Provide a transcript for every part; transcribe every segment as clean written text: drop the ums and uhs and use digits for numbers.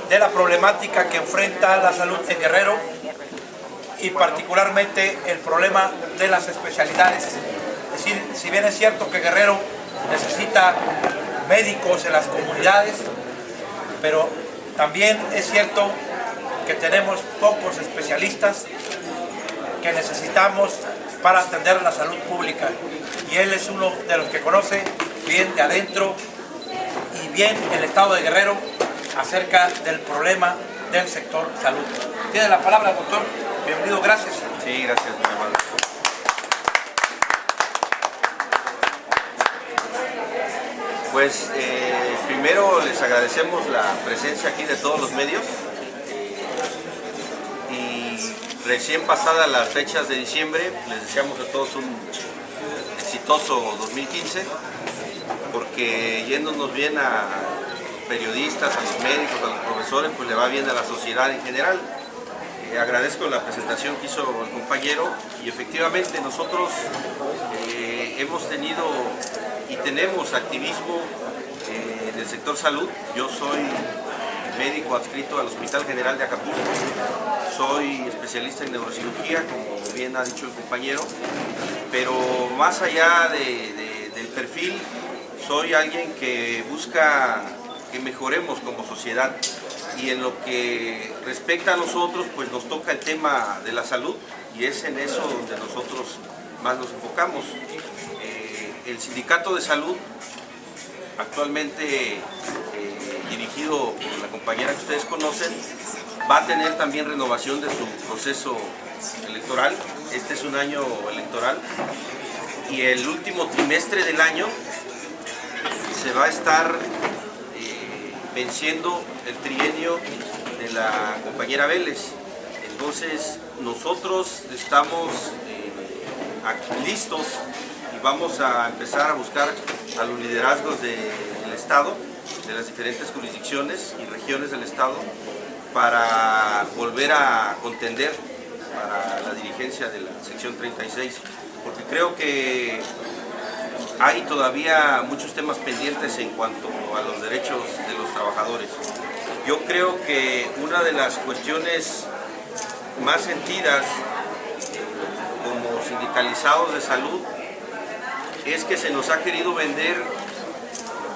de la problemática que enfrenta la salud en Guerrero y particularmente el problema de las especialidades. Es decir, si bien es cierto que Guerrero necesita médicos en las comunidades, pero también es cierto que tenemos pocos especialistas que necesitamos para atender la salud pública. Y él es uno de los que conoce bien de adentro y bien el estado de Guerrero acerca del problema del sector salud. Tiene la palabra, doctor. Bienvenido, gracias. Sí, gracias, mi hermano. Pues primero les agradecemos la presencia aquí de todos los medios y recién pasadas las fechas de diciembre les deseamos a todos un exitoso 2015 porque yéndonos bien a periodistas, a los médicos, a los profesores, pues le va bien a la sociedad en general. Agradezco la presentación que hizo el compañero y efectivamente nosotros hemos tenido y tenemos activismo en el sector salud. Yo soy médico adscrito al Hospital General de Acapulco, soy especialista en neurocirugía, como bien ha dicho el compañero, pero más allá del perfil, soy alguien que busca que mejoremos como sociedad. Y en lo que respecta a nosotros, pues nos toca el tema de la salud y es en eso donde nosotros más nos enfocamos. El Sindicato de Salud, actualmente dirigido por la compañera que ustedes conocen, va a tener también renovación de su proceso electoral. Este es un año electoral y el último trimestre del año se va a estar venciendo el trienio de la compañera Vélez. Entonces nosotros estamos listos y vamos a empezar a buscar a los liderazgos del Estado, de las diferentes jurisdicciones y regiones del Estado, para volver a contender para la dirigencia de la sección 36, porque creo que hay todavía muchos temas pendientes en cuanto a los derechos de los trabajadores. Yo creo que una de las cuestiones más sentidas como sindicalizados de salud es que se nos ha querido vender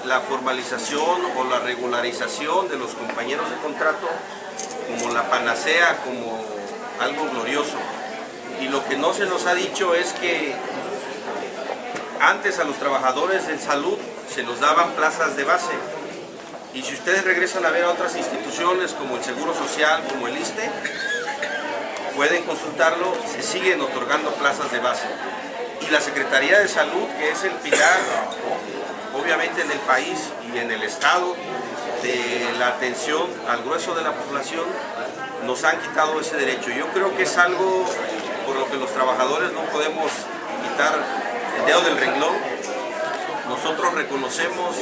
la formalización o la regularización de los compañeros de contrato como la panacea, como algo glorioso. Y lo que no se nos ha dicho es que antes a los trabajadores en salud se nos daban plazas de base y si ustedes regresan a ver a otras instituciones como el Seguro Social, como el ISSSTE, pueden consultarlo, se siguen otorgando plazas de base. Y la Secretaría de Salud, que es el pilar, obviamente en el país y en el Estado, de la atención al grueso de la población, nos han quitado ese derecho. Yo creo que es algo por lo que los trabajadores no podemos quitar el dedo del renglón. Nosotros reconocemos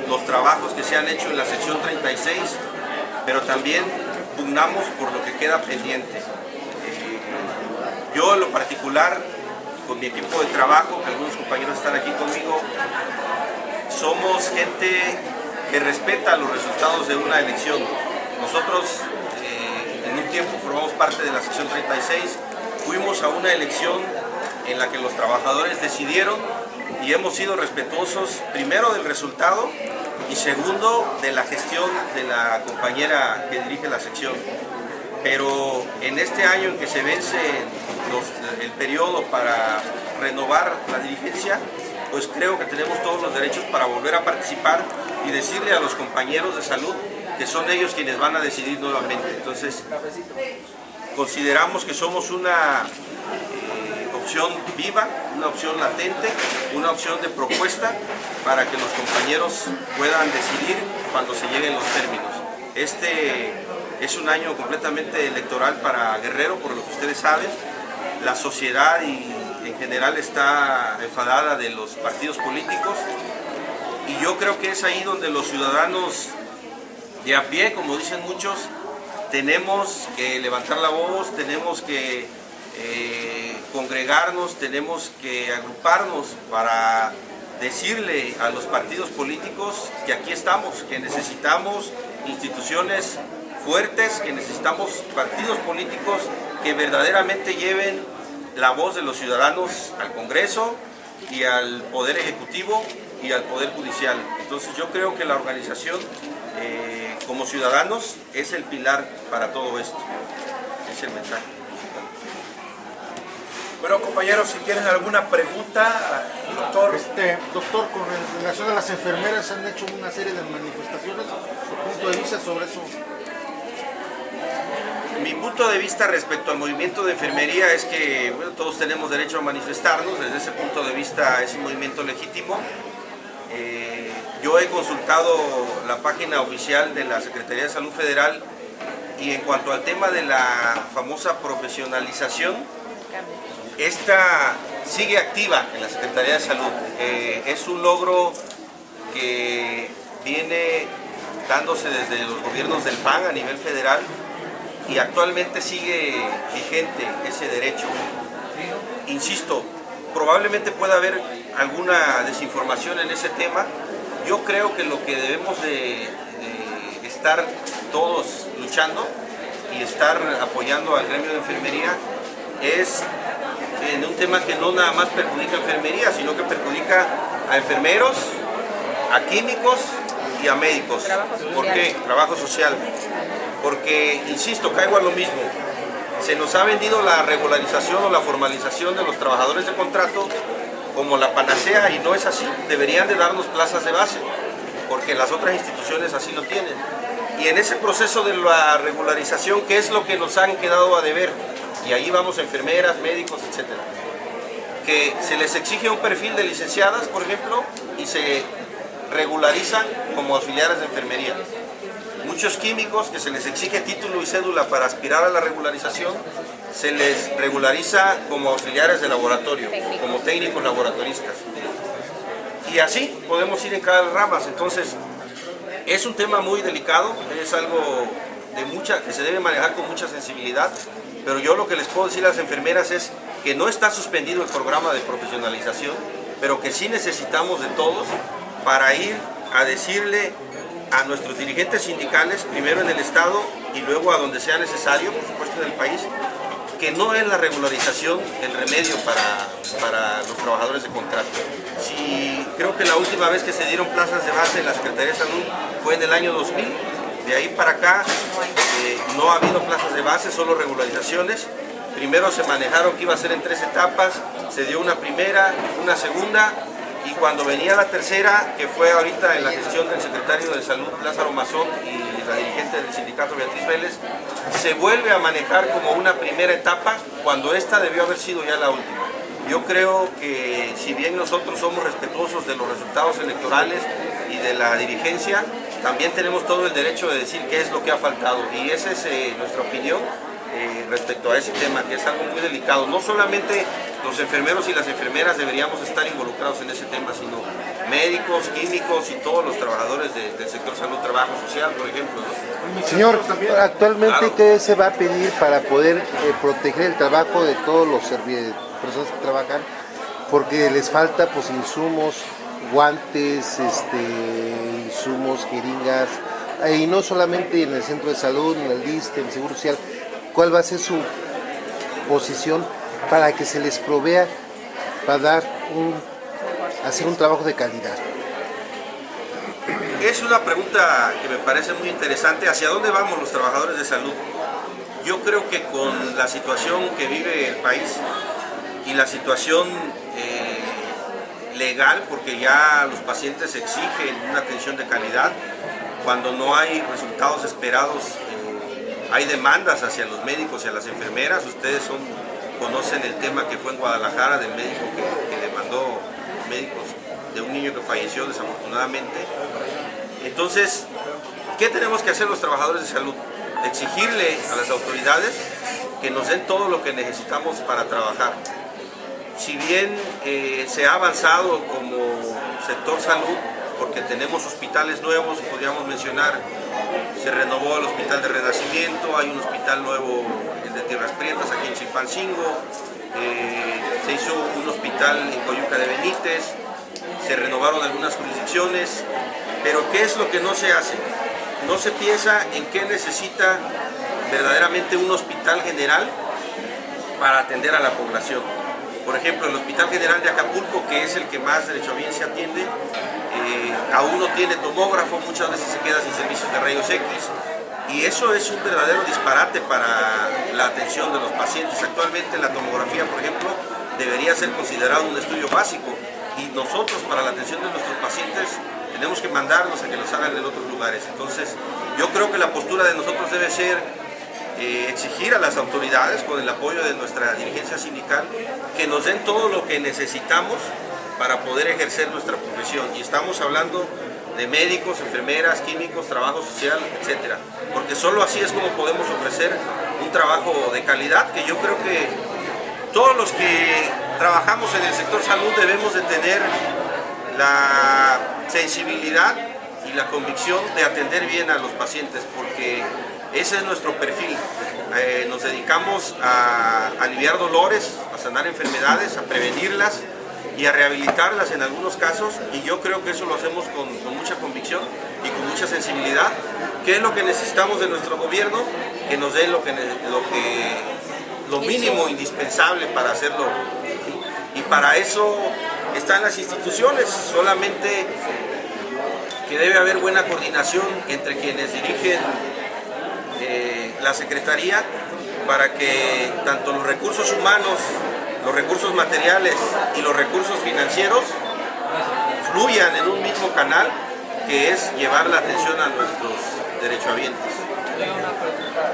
los trabajos que se han hecho en la sección 36, pero también pugnamos por lo que queda pendiente. Yo en lo particular, con mi equipo de trabajo, que algunos compañeros están aquí conmigo, somos gente que respeta los resultados de una elección. Nosotros en un tiempo formamos parte de la sección 36, fuimos a una elección en la que los trabajadores decidieron y hemos sido respetuosos primero del resultado y segundo de la gestión de la compañera que dirige la sección. Pero en este año en que se vence el periodo para renovar la dirigencia, pues creo que tenemos todos los derechos para volver a participar y decirle a los compañeros de salud que son ellos quienes van a decidir nuevamente. Entonces, consideramos que somos una opción viva, una opción latente, una opción de propuesta para que los compañeros puedan decidir cuando se lleguen los términos. Este es un año completamente electoral para Guerrero, por lo que ustedes saben. La sociedad y en general está enfadada de los partidos políticos y yo creo que es ahí donde los ciudadanos de a pie, como dicen muchos, tenemos que levantar la voz, tenemos que congregarnos, tenemos que agruparnos para decirle a los partidos políticos que aquí estamos, que necesitamos instituciones fuertes, que necesitamos partidos políticos que verdaderamente lleven la voz de los ciudadanos al Congreso y al Poder Ejecutivo y al Poder Judicial. Entonces yo creo que la organización como ciudadanos es el pilar para todo esto. Es el mensaje. Bueno, compañeros, si tienen alguna pregunta, doctor. Doctor, con relación a las enfermeras, han hecho una serie de manifestaciones. ¿Su punto de vista sobre eso? Mi punto de vista respecto al movimiento de enfermería es que bueno, todos tenemos derecho a manifestarnos. Desde ese punto de vista es un movimiento legítimo. Yo he consultado la página oficial de la Secretaría de Salud Federal y en cuanto al tema de la famosa profesionalización, esta sigue activa en la Secretaría de Salud. Es un logro que viene dándose desde los gobiernos del PAN a nivel federal y actualmente sigue vigente ese derecho. Insisto, probablemente pueda haber alguna desinformación en ese tema. Yo creo que lo que debemos de estar todos luchando y estar apoyando al gremio de enfermería es en un tema que no nada más perjudica a enfermería, sino que perjudica a enfermeros, a químicos y a médicos. ¿Por qué? Trabajo social. Porque, insisto, caigo a lo mismo. Se nos ha vendido la regularización o la formalización de los trabajadores de contrato como la panacea y no es así. Deberían de darnos plazas de base, porque las otras instituciones así lo tienen. Y en ese proceso de la regularización, ¿qué es lo que nos han quedado a deber? Y ahí vamos enfermeras, médicos, etcétera. Que se les exige un perfil de licenciadas, por ejemplo, y se regularizan como auxiliares de enfermería. Muchos químicos que se les exige título y cédula para aspirar a la regularización, se les regulariza como auxiliares de laboratorio, como técnicos laboratoristas. Y así podemos ir en cada rama. Entonces, es un tema muy delicado, es algo que se debe manejar con mucha sensibilidad, pero yo lo que les puedo decir a las enfermeras es que no está suspendido el programa de profesionalización, pero que sí necesitamos de todos para ir a decirle a nuestros dirigentes sindicales, primero en el Estado y luego a donde sea necesario, por supuesto en el país, que no es la regularización el remedio para los trabajadores de contrato. Creo que la última vez que se dieron plazas de base en la Secretaría de Salud fue en el año 2000, de ahí para acá no ha habido plazas de base, solo regularizaciones. Primero se manejaron que iba a ser en 3 etapas, se dio una primera, una segunda, y cuando venía la tercera, que fue ahorita en la gestión del secretario de Salud Lázaro Mazón y la dirigente del sindicato Beatriz Vélez, se vuelve a manejar como una primera etapa cuando esta debió haber sido ya la última. Yo creo que si bien nosotros somos respetuosos de los resultados electorales y de la dirigencia, también tenemos todo el derecho de decir qué es lo que ha faltado, y esa es nuestra opinión respecto a ese tema, que es algo muy delicado. No solamente los enfermeros y las enfermeras deberíamos estar involucrados en ese tema, sino médicos, químicos y todos los trabajadores del sector salud, trabajo social, por ejemplo, ¿no? Señor, actualmente, claro, ¿qué se va a pedir para poder proteger el trabajo de todos los personas que trabajan? Porque les falta pues insumos, guantes, insumos, jeringas, y no solamente en el centro de salud, en el ISSSTE, en el Seguro Social. ¿Cuál va a ser su posición para que se les provea para hacer un trabajo de calidad? Es una pregunta que me parece muy interesante. ¿Hacia dónde vamos los trabajadores de salud? Yo creo que con la situación que vive el país y la situación legal, porque ya los pacientes exigen una atención de calidad, cuando no hay resultados esperados, hay demandas hacia los médicos y a las enfermeras. Ustedes conocen el tema que fue en Guadalajara del médico que demandó médicos de un niño que falleció desafortunadamente. Entonces, ¿qué tenemos que hacer los trabajadores de salud? Exigirle a las autoridades que nos den todo lo que necesitamos para trabajar. Si bien se ha avanzado como sector salud, porque tenemos hospitales nuevos, podríamos mencionar, se renovó el Hospital de Renacimiento, hay un hospital nuevo, el de Tierras Prietas, aquí en Chilpancingo, se hizo un hospital en Coyuca de Benítez, se renovaron algunas jurisdicciones, pero ¿qué es lo que no se hace? no se piensa en qué necesita verdaderamente un hospital general para atender a la población. Por ejemplo, el Hospital General de Acapulco, que es el que más derechohabientes atiende, aún no tiene tomógrafo, muchas veces se queda sin servicios de rayos X, y eso es un verdadero disparate para la atención de los pacientes. Actualmente la tomografía, por ejemplo, debería ser considerado un estudio básico, y nosotros para la atención de nuestros pacientes tenemos que mandarlos a que los hagan en otros lugares. Entonces, yo creo que la postura de nosotros debe ser exigir a las autoridades, con el apoyo de nuestra dirigencia sindical, que nos den todo lo que necesitamos para poder ejercer nuestra profesión. Y estamos hablando de médicos, enfermeras, químicos, trabajo social, etcétera. Porque solo así es como podemos ofrecer un trabajo de calidad, que yo creo que todos los que trabajamos en el sector salud debemos de tener la sensibilidad y la convicción de atender bien a los pacientes, porque ese es nuestro perfil. Nos dedicamos a aliviar dolores, a sanar enfermedades, a prevenirlas y a rehabilitarlas en algunos casos, y yo creo que eso lo hacemos con mucha convicción y con mucha sensibilidad. ¿Qué es lo que necesitamos de nuestro gobierno? Que nos den lo mínimo indispensable para hacerlo, y para eso están las instituciones, solamente que debe haber buena coordinación entre quienes dirigen la Secretaría, para que tanto los recursos humanos, los recursos materiales y los recursos financieros fluyan en un mismo canal, que es llevar la atención a nuestros derechohabientes. Una pregunta,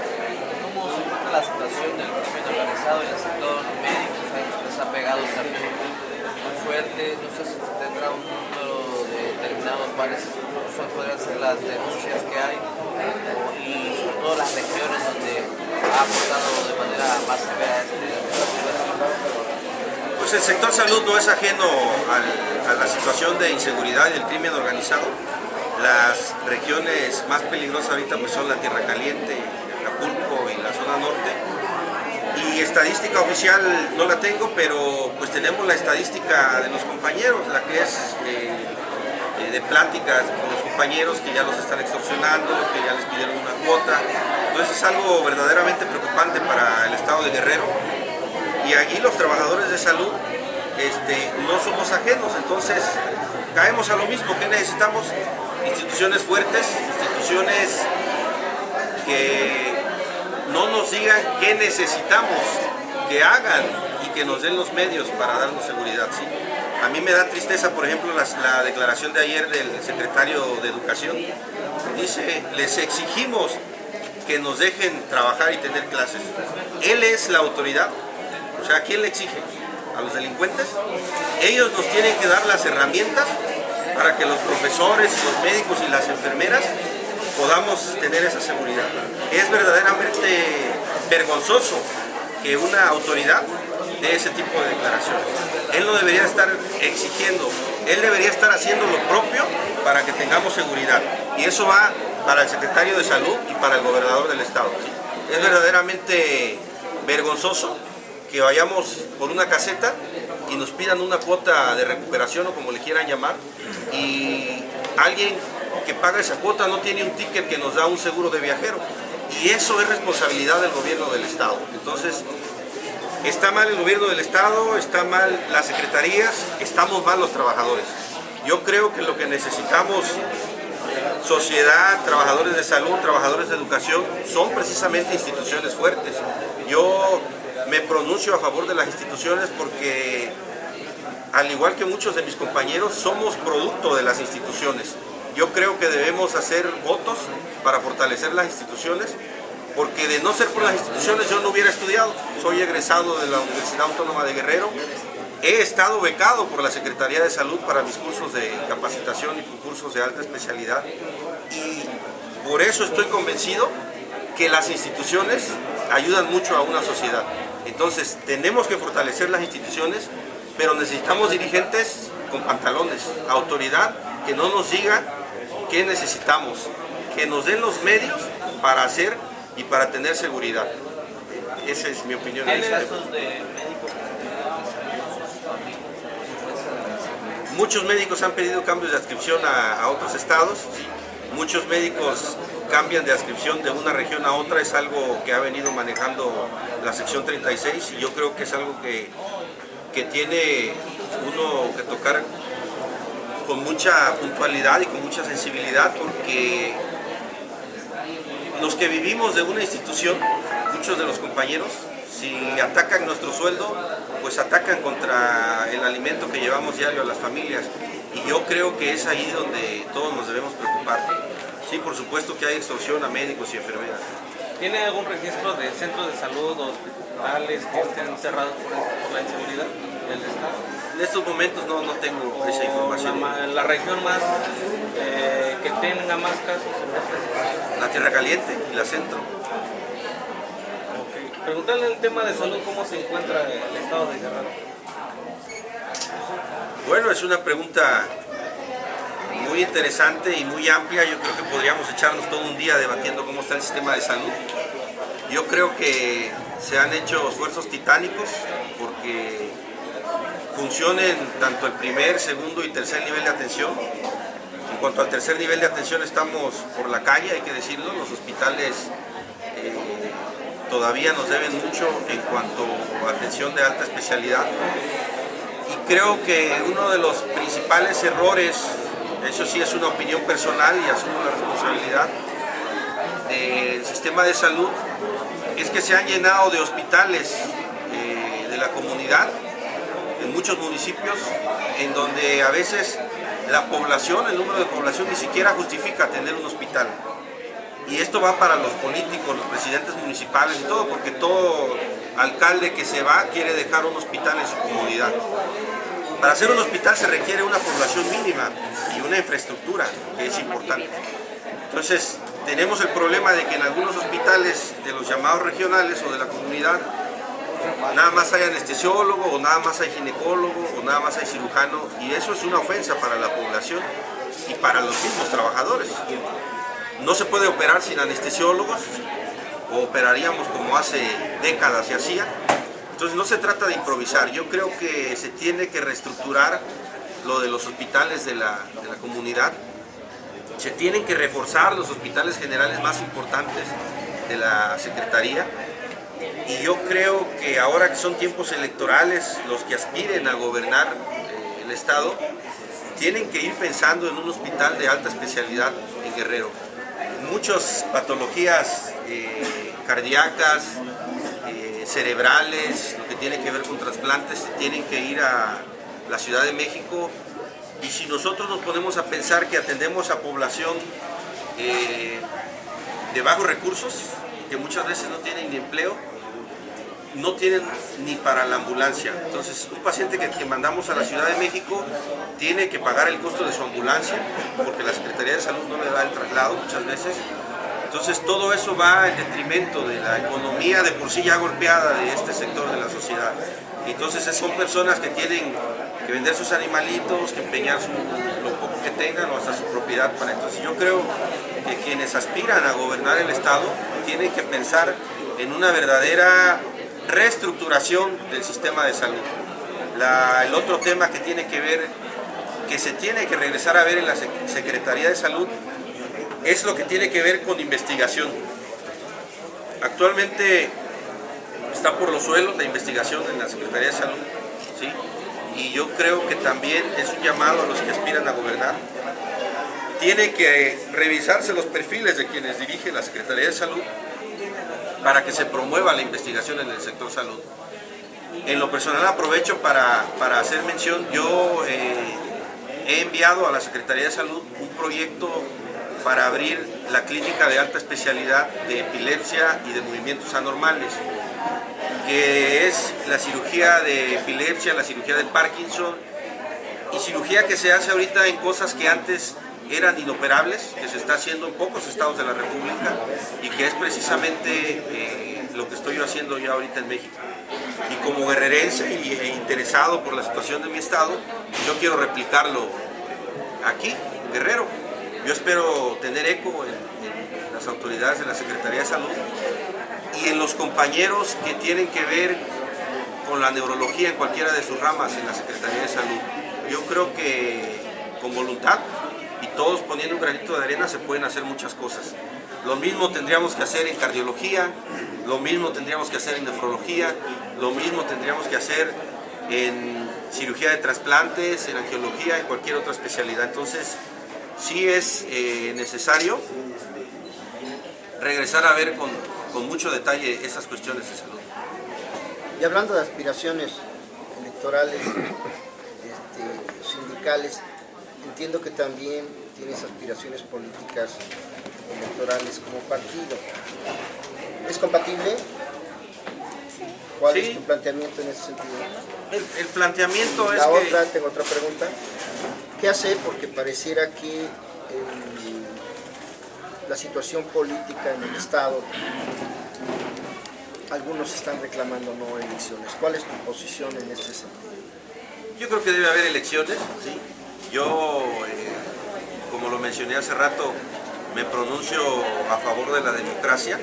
¿cómo se encuentra la situación del crimen organizado en el sector médico? Sabemos que se ha pegado también muy fuerte, no sé si tendrá un número determinado, cuáles podrían ser las denuncias que hay, y sobre todo las regiones donde ha aportado de manera más severa esta situación. Pues el sector salud no es ajeno a la situación de inseguridad y del crimen organizado. Las regiones más peligrosas ahorita pues son la Tierra Caliente, Acapulco y la zona norte. Y estadística oficial no la tengo, pero pues tenemos la estadística de los compañeros, la que es de pláticas con los compañeros que ya los están extorsionando, que ya les pidieron una cuota. Entonces es algo verdaderamente preocupante para el estado de Guerrero, y allí los trabajadores de salud no somos ajenos. Entonces caemos a lo mismo. ¿Qué necesitamos? Instituciones fuertes, instituciones que no nos digan qué necesitamos, que hagan y que nos den los medios para darnos seguridad. ¿Sí? A mí me da tristeza, por ejemplo, la declaración de ayer del secretario de Educación. Dice, les exigimos que nos dejen trabajar y tener clases. Él es la autoridad. O sea, ¿a quién le exige? ¿A los delincuentes? Ellos nos tienen que dar las herramientas para que los profesores, los médicos y las enfermeras podamos tener esa seguridad. Es verdaderamente vergonzoso que una autoridad dé ese tipo de declaraciones. Él no debería estar exigiendo, él debería estar haciendo lo propio para que tengamos seguridad. Y eso va para el secretario de Salud y para el gobernador del estado. ¿Sí? Es verdaderamente vergonzoso que vayamos por una caseta y nos pidan una cuota de recuperación, o como le quieran llamar, y alguien que paga esa cuota no tiene un ticket que nos da un seguro de viajero, y eso es responsabilidad del gobierno del estado. Entonces está mal el gobierno del estado, está mal las secretarías, estamos mal los trabajadores. Yo creo que lo que necesitamos, sociedad, trabajadores de salud, trabajadores de educación, son precisamente instituciones fuertes. Yo me pronuncio a favor de las instituciones porque, al igual que muchos de mis compañeros, somos producto de las instituciones. Yo creo que debemos hacer votos para fortalecer las instituciones, porque de no ser por las instituciones yo no hubiera estudiado. Soy egresado de la Universidad Autónoma de Guerrero, he estado becado por la Secretaría de Salud para mis cursos de capacitación y cursos de alta especialidad, y por eso estoy convencido que las instituciones ayudan mucho a una sociedad. Entonces tenemos que fortalecer las instituciones, pero necesitamos dirigentes con pantalones, autoridad que no nos diga qué necesitamos, que nos den los medios para hacer y para tener seguridad. Esa es mi opinión. ¿Hay casos de médicos? Muchos médicos han pedido cambios de adscripción a otros estados, ¿sí? muchos médicos cambian de adscripción de una región a otra, es algo que ha venido manejando la sección 36 y yo creo que es algo que tiene uno que tocar con mucha puntualidad y con mucha sensibilidad, porque los que vivimos de una institución, muchos de los compañeros, si atacan nuestro sueldo, pues atacan contra el alimento que llevamos diario a las familias. Y yo creo que es ahí donde todos nos debemos preocupar. Sí, por supuesto que hay extorsión a médicos y enfermeras. ¿Tiene algún registro de centros de salud o hospitales que estén cerrados por la inseguridad del Estado? En estos momentos no tengo esa información. La región más que tenga más casos. La Tierra Caliente y la Centro. Okay. Preguntarle el tema de salud, ¿cómo se encuentra el estado de Guerrero? Bueno, es una pregunta muy interesante y muy amplia. Yo creo que podríamos echarnos todo un día debatiendo cómo está el sistema de salud. Yo creo que se han hecho esfuerzos titánicos porque funcionen tanto el primer, segundo y tercer nivel de atención. En cuanto al tercer nivel de atención, estamos por la calle, hay que decirlo. Los hospitales todavía nos deben mucho en cuanto a atención de alta especialidad. Y creo que uno de los principales errores, eso sí es una opinión personal y asumo la responsabilidad del sistema de salud, es que se han llenado de hospitales de la comunidad en muchos municipios, en donde a veces la población, el número de población ni siquiera justifica tener un hospital. Y esto va para los políticos, los presidentes municipales y todo, porque todo alcalde que se va quiere dejar un hospital en su comunidad. Para hacer un hospital se requiere una población mínima y una infraestructura que es importante. Entonces, tenemos el problema de que en algunos hospitales de los llamados regionales o de la comunidad nada más hay anestesiólogo, o nada más hay ginecólogo, o nada más hay cirujano, y eso es una ofensa para la población y para los mismos trabajadores. No se puede operar sin anestesiólogos, o operaríamos como hace décadas se hacía. Entonces no se trata de improvisar, yo creo que se tiene que reestructurar lo de los hospitales de la comunidad, se tienen que reforzar los hospitales generales más importantes de la Secretaría. Y yo creo que ahora que son tiempos electorales, los que aspiren a gobernar el Estado tienen que ir pensando en un hospital de alta especialidad en Guerrero. Muchas patologías cardíacas, cerebrales, lo que tiene que ver con trasplantes, tienen que ir a la Ciudad de México. Y si nosotros nos ponemos a pensar que atendemos a población de bajos recursos, que muchas veces no tienen ni empleo, no tienen ni para la ambulancia. Entonces, un paciente que mandamos a la Ciudad de México tiene que pagar el costo de su ambulancia, porque la Secretaría de Salud no le da el traslado muchas veces. Entonces, todo eso va en detrimento de la economía de por sí ya golpeada de este sector de la sociedad. Entonces, son personas que tienen que vender sus animalitos, que empeñar lo poco que tengan o hasta su propiedad para. Entonces, yo creo que quienes aspiran a gobernar el Estado tienen que pensar en una verdadera reestructuración del sistema de salud. El otro tema que tiene que ver, que se tiene que regresar a ver en la Secretaría de Salud, es lo que tiene que ver con investigación. Actualmente está por los suelos la investigación en la Secretaría de Salud, ¿sí? Y yo creo que también es un llamado a los que aspiran a gobernar. Tiene que revisarse los perfiles de quienes dirigen la Secretaría de Salud para que se promueva la investigación en el sector salud. En lo personal aprovecho para hacer mención, yo he enviado a la Secretaría de Salud un proyecto para abrir la clínica de alta especialidad de epilepsia y de movimientos anormales, que es la cirugía de epilepsia, la cirugía de Parkinson, y cirugía que se hace ahorita en cosas que antes eran inoperables, que se está haciendo en pocos estados de la República y que es precisamente lo que estoy yo haciendo ya ahorita en México. Y como guerrerense e interesado por la situación de mi estado, yo quiero replicarlo aquí, en Guerrero. Yo espero tener eco en las autoridades de la Secretaría de Salud y en los compañeros que tienen que ver con la neurología en cualquiera de sus ramas en la Secretaría de Salud. Yo creo que con voluntad y todos poniendo un granito de arena se pueden hacer muchas cosas. Lo mismo tendríamos que hacer en cardiología, lo mismo tendríamos que hacer en nefrología, lo mismo tendríamos que hacer en cirugía de trasplantes, en angiología, en cualquier otra especialidad. Entonces, sí es necesario regresar a ver con mucho detalle esas cuestiones de salud. Y hablando de aspiraciones electorales, sindicales, entiendo que también tienes aspiraciones políticas electorales como partido. ¿Es compatible? ¿Cuál es tu planteamiento en ese sentido? El planteamiento es Tengo otra pregunta. ¿Qué hacer? Porque pareciera que la situación política en el Estado, algunos están reclamando no elecciones. ¿Cuál es tu posición en este sentido? Yo creo que debe haber elecciones, ¿sí? Yo, como lo mencioné hace rato, me pronuncio a favor de la democracia,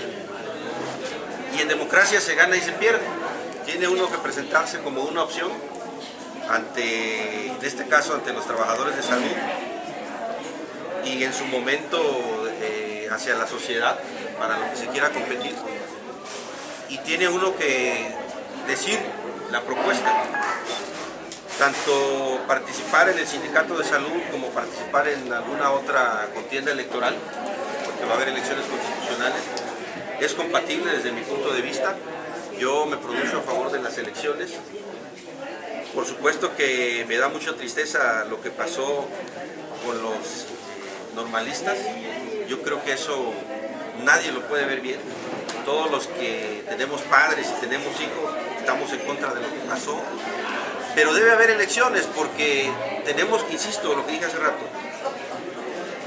y en democracia se gana y se pierde. Tiene uno que presentarse como una opción en este caso ante los trabajadores de salud, y en su momento hacia la sociedad para lo que se quiera competir, y tiene uno que decir la propuesta, tanto participar en el sindicato de salud como participar en alguna otra contienda electoral, porque va a haber elecciones constitucionales. Es compatible desde mi punto de vista. Yo me pronuncio a favor de las elecciones. Por supuesto que me da mucha tristeza lo que pasó con los normalistas. Yo creo que eso nadie lo puede ver bien. Todos los que tenemos padres y tenemos hijos estamos en contra de lo que pasó. Pero debe haber elecciones porque tenemos, insisto, lo que dije hace rato,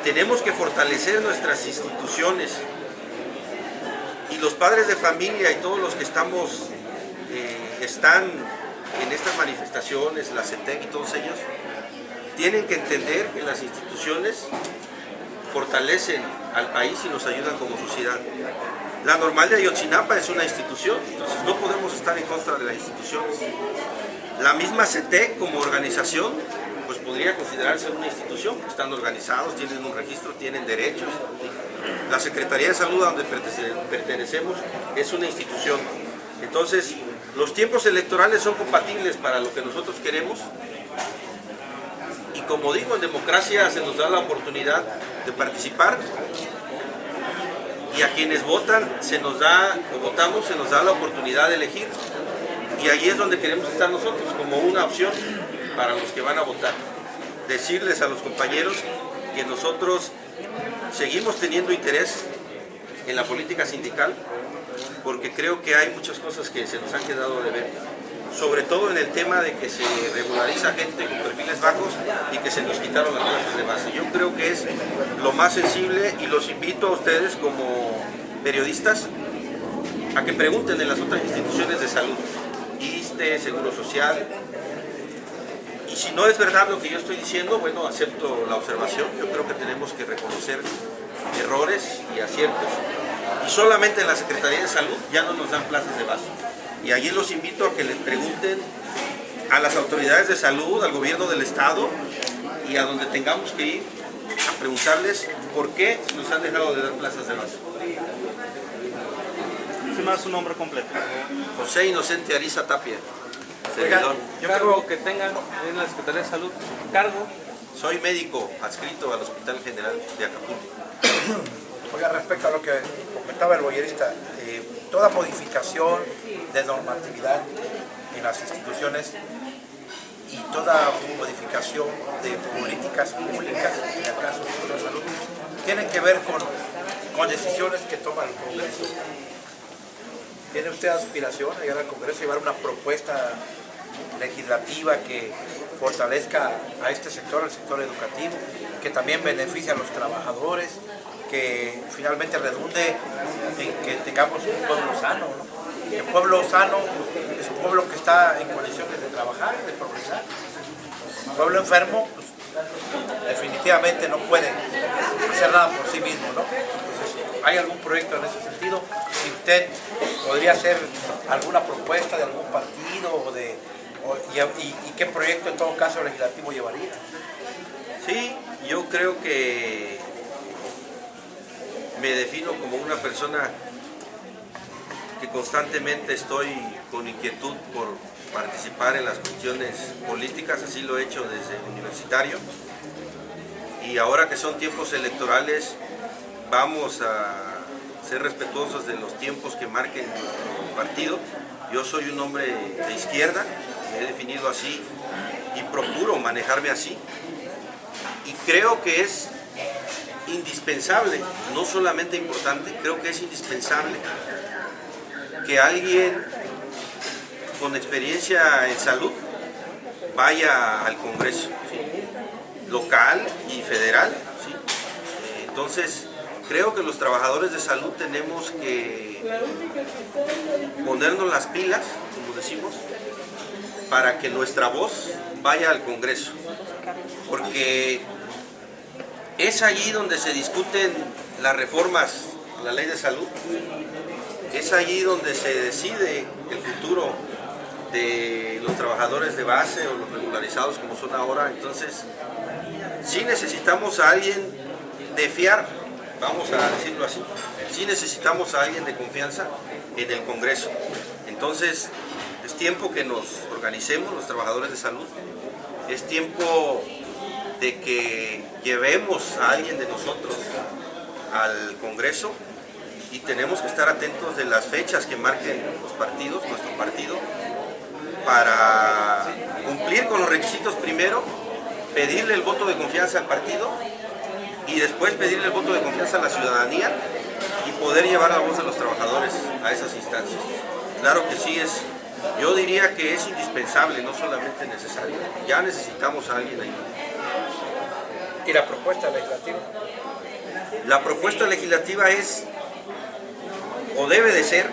tenemos que fortalecer nuestras instituciones, y los padres de familia y todos los que están en estas manifestaciones, la CETEC y todos ellos, tienen que entender que las instituciones fortalecen al país y nos ayudan como sociedad. La Normal de Ayotzinapa es una institución, entonces no podemos estar en contra de las instituciones. La misma CETEC como organización, pues podría considerarse una institución, están organizados, tienen un registro, tienen derechos. La Secretaría de Salud, a donde pertenecemos, es una institución. Entonces, los tiempos electorales son compatibles para lo que nosotros queremos, y como digo, en democracia se nos da la oportunidad de participar, y a quienes votan se nos da la oportunidad de elegir, y ahí es donde queremos estar nosotros, como una opción para los que van a votar. Decirles a los compañeros que nosotros seguimos teniendo interés en la política sindical, porque creo que hay muchas cosas que se nos han quedado de ver, sobre todo en el tema de que se regulariza gente con perfiles bajos y que se nos quitaron las clases de base. Yo creo que es lo más sensible, y los invito a ustedes como periodistas a que pregunten en las otras instituciones de salud, ISSSTE, Seguro Social, y si no es verdad lo que yo estoy diciendo, bueno, acepto la observación. Yo creo que tenemos que reconocer errores y aciertos, y solamente en la Secretaría de Salud ya no nos dan plazas de base. Y allí los invito a que les pregunten a las autoridades de salud, al gobierno del estado, y a donde tengamos que ir a preguntarles por qué nos han dejado de dar plazas de base. ¿Sí más su nombre completo? José Inocente Ariza Tapia, servidor. Yo cargo que tengan en la Secretaría de Salud, cargo. Soy médico adscrito al Hospital General de Acapulco. Oiga, respecto a lo que comentaba el boyerista, toda modificación de normatividad en las instituciones y toda modificación de políticas públicas, en el caso de la salud, tienen que ver con decisiones que toma el Congreso. ¿Tiene usted aspiración a llegar al Congreso y llevar una propuesta legislativa que fortalezca a este sector, al sector educativo, que también beneficie a los trabajadores, que finalmente redunde en que tengamos un pueblo sano, ¿no? El pueblo sano es un pueblo que está en condiciones de trabajar, de progresar. Un pueblo enfermo, pues, definitivamente no puede hacer nada por sí mismo, ¿no? Entonces, ¿hay algún proyecto en ese sentido? Si usted podría hacer alguna propuesta de algún partido y qué proyecto en todo caso legislativo llevaría. Sí, yo creo que me defino como una persona que constantemente estoy con inquietud por participar en las cuestiones políticas, así lo he hecho desde universitario. Y ahora que son tiempos electorales, vamos a ser respetuosos de los tiempos que marquen nuestro partido. Yo soy un hombre de izquierda, me he definido así y procuro manejarme así. Y creo que es indispensable, no solamente importante, creo que es indispensable que alguien con experiencia en salud vaya al Congreso, ¿sí? Local y federal, ¿sí? Entonces, creo que los trabajadores de salud tenemos que ponernos las pilas, como decimos, para que nuestra voz vaya al Congreso, porque es allí donde se discuten las reformas a la ley de salud, es allí donde se decide el futuro de los trabajadores de base o los regularizados como son ahora. Entonces, sí necesitamos a alguien de fiar, vamos a decirlo así, sí necesitamos a alguien de confianza en el Congreso. Entonces, es tiempo que nos organicemos los trabajadores de salud, es tiempo de que llevemos a alguien de nosotros al Congreso y tenemos que estar atentos de las fechas que marquen los partidos, nuestro partido, para cumplir con los requisitos primero, pedirle el voto de confianza al partido y después pedirle el voto de confianza a la ciudadanía y poder llevar la voz de los trabajadores a esas instancias. Claro que sí, yo diría que es indispensable, no solamente necesario. Ya necesitamos a alguien ahí. ¿Y la propuesta legislativa? La propuesta legislativa es, o debe de ser,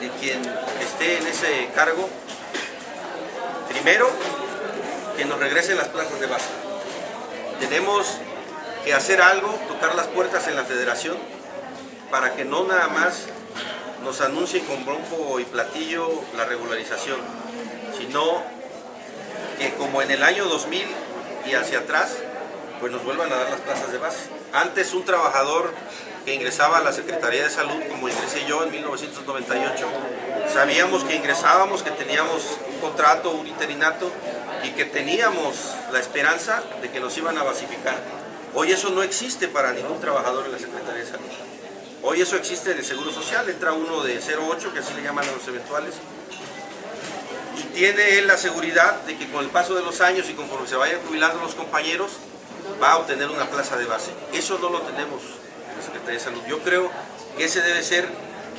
de quien esté en ese cargo, primero, que nos regresen las plazas de base. Tenemos que hacer algo, tocar las puertas en la federación, para que no nada más nos anuncien con bombo y platillo la regularización, sino que como en el año 2000 y hacia atrás, pues nos vuelvan a dar las plazas de base. Antes un trabajador que ingresaba a la Secretaría de Salud, como ingresé yo en 1998, sabíamos que ingresábamos, que teníamos un contrato, un interinato y que teníamos la esperanza de que nos iban a basificar. Hoy eso no existe para ningún trabajador en la Secretaría de Salud. Hoy eso existe en el Seguro Social, entra uno de 08, que así le llaman a los eventuales, y tiene él la seguridad de que con el paso de los años y conforme se vayan jubilando los compañeros, va a obtener una plaza de base. Eso no lo tenemos en la Secretaría de Salud. Yo creo que ese debe ser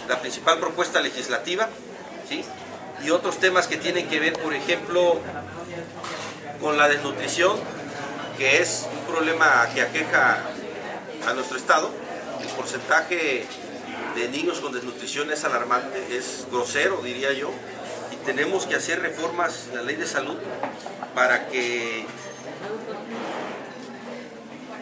la principal propuesta legislativa, ¿sí? Y otros temas que tienen que ver, por ejemplo, con la desnutrición, que es un problema que aqueja a nuestro estado. El porcentaje de niños con desnutrición es alarmante, es grosero, diría yo, y tenemos que hacer reformas en la ley de salud para que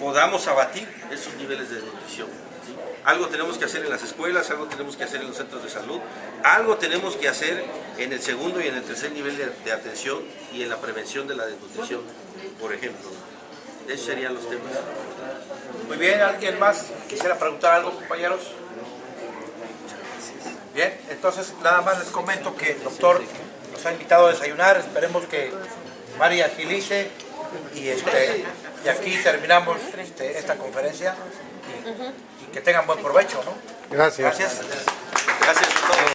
podamos abatir esos niveles de desnutrición, ¿sí? Algo tenemos que hacer en las escuelas, algo tenemos que hacer en los centros de salud, algo tenemos que hacer en el segundo y en el tercer nivel de atención y en la prevención de la desnutrición, por ejemplo. Esos serían los temas. Muy bien, ¿alguien más quisiera preguntar algo, compañeros? Bien, entonces nada más les comento que el doctor nos ha invitado a desayunar, esperemos que María agilice y aquí terminamos esta conferencia y que tengan buen provecho, ¿no? Gracias. Gracias.